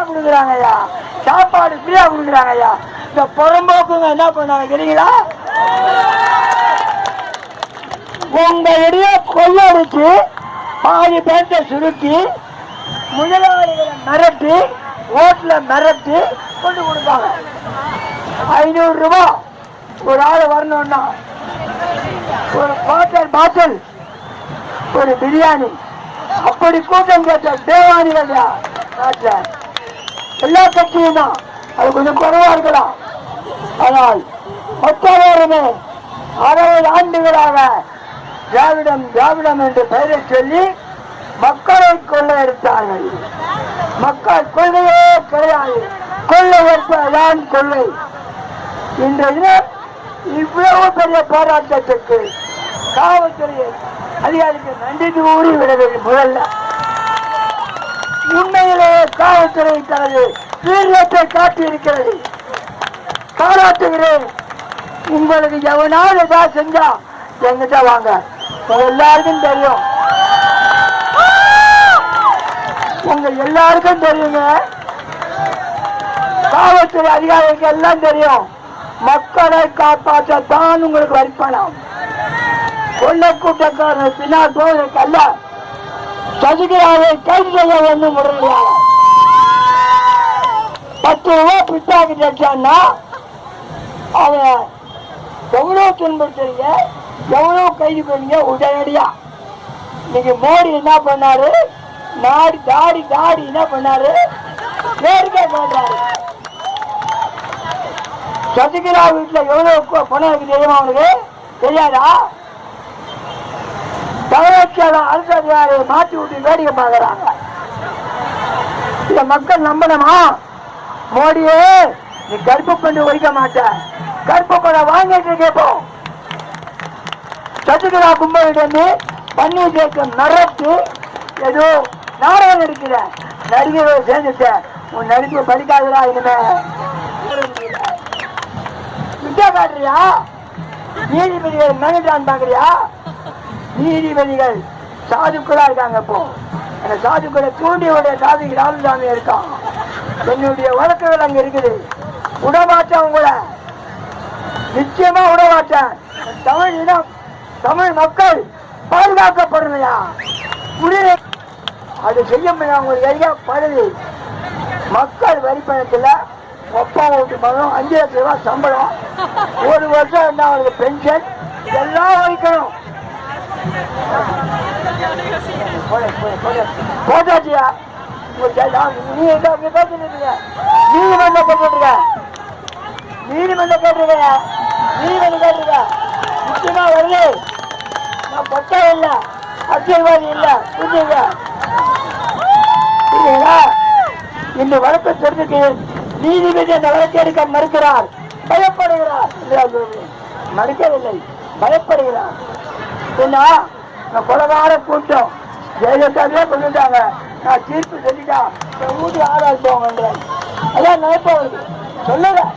கொடுக்குறாங்க ஐயா, சாப்பாடு ஃப்ரீயா கொடுக்குறாங்க ஐயா. இந்த புறம்போக்குங்க என்ன பண்ணாங்க தெரியுங்களா? உங்க இடையே கொள்ளடிச்சு பாதி பேர்த்த சுருக்கி முதலாளிகளை மிரட்டி ஓட்டுல மிரட்டி கொண்டு கொடுப்பாங்க. 500 ரூபாய் ஒரு ஆள் வரணும்னா ஒரு பாட்டில் ஒரு பிரியாணி அப்படி கூட்டம் கேட்ட தேவானிகள் எல்லா கட்சியும் தான். அது கொஞ்சம் குறைவா இருக்கலாம். ஆனால் மொத்தமே 60 ஆண்டுகளாக திராவிடம் திராவிடம் என்று பெயரை சொல்லி மக்களை கொள்ளையடித்தார்கள். மக்கள் கொள்ளையே கிடையாது, கொள்ளை ஏற்பதான் கொள்ளை. இன்றைய இவ்வளவு பெரிய போராட்டத்திற்கு காவல்துறை அதிகாரிக்கு நன்றி கூறி விடவில்லை. முதல்ல உண்மையிலேயே காவல்துறை தனது வீரியத்தை காட்டியிருக்கிறது, பாராட்டுகிறேன். உங்களுக்கு எவனாவது ஏதாவது செஞ்சா எங்கிட்ட வாங்க, எல்லாருக்கும் தெரியும், உங்க எல்லாருக்கும் தெரியுங்க. காவல்துறை அதிகாரிகளுக்கு எல்லாம் தெரியும். மக்களை காப்பாற்றத்தான் உங்களுக்கு வரிப்பணம். கொள்ளை கூட்டக்காரர் பின்னால் போவதற்கு அல்ல. சசிகலாவை கைது செய்ய வேண்டும் உடனடியாக. 10 ரூபாய் பிட்டாக்கு தச்சான்னா அவன் எவ்வளவு துன்புறுத்தீங்க, எவ்வளவு கைது பண்ணீங்க உடனடியா. இன்னைக்கு மோடி என்ன பண்ணாரு? நாடி தாடி தாடி என்ன பண்ணாரு? வேடிக்கை பண்றாரு. சசிகலா வீட்டுல எவ்வளவு பணம் இருக்கு தெரியுமா? அவனுக்கு தெரியாதா? தலைமைச்சாளர் அரசு அதிகாரியை மாற்றி விட்டு வேடிக்கை பார்க்கிறாங்க. இத மக்கள் நம்பணுமா? மோடியே நீ கருப்பு பண்ணி ஒழிக்க மாட்ட, கருப்பு பணம் வாங்கிட்டு கேட்போம். சசிகலா கும்பலிடம் பன்னீர்செல்வம் மிரட்டி ஏதோ நாடகம் நடிக்கிற நடிகரை சேர்ந்துட்ட, உன் நடிகை படிக்காதரா, இனிமே விட்டா காட்டுறியா? நீதிபதிகள் மிரட்டான்னு பாக்குறியா? நீதிபதிகள் சாதுக்களா இருக்காங்க. இப்போ அந்த சாதுக்களை தூண்டியுடைய சாதிக்கு ராமசாமி இருக்கான். என்னுடைய வழக்குகள் அங்க இருக்குது. விடமாட்டேன், உங்களை நிச்சயமா விடமாட்டேன். தமிழ் இனம், தமிழ் மக்கள் பாதுகாக்கப்படுறையா முடிவு அது செய்ய முடியாது. உங்களுக்கு எங்க படுது? மக்கள் வரி பணத்துல ஒப்பா ஓட்டு பணம், 5 லட்சம் ரூபாய் சம்பளம், 1 வருஷம் என்ன அவருக்கு பென்ஷன், எல்லாம் வலிக்கணும். போட்டாச்சியா? நீதிமன்றம் கேட்டுருக்க, நீதிமன்றம் கேட்டிருக்க, நீதிமன்றம் கேட்டிருக்க. நிச்சயமா வருது. நான் பட்டா இல்ல, அரசியல்வாதி இல்ல, புரிஞ்சுங்க. இந்த வழக்கை தெரிஞ்சுட்டு நீதிபதி அந்த வழக்கை எடுக்க மறுக்கிறார், பயப்படுகிறார். மறுக்கவில்லை, பயப்படுகிறார். என்ன கொலகார கூட்டம் ஜெயலலிதாவே கொண்டுட்டாங்க, நான் தீர்ப்பு சொல்லிட்டா வீட்டு ஆளால் போங்க, அதான் நினைப்பவர்கள் சொல்லல.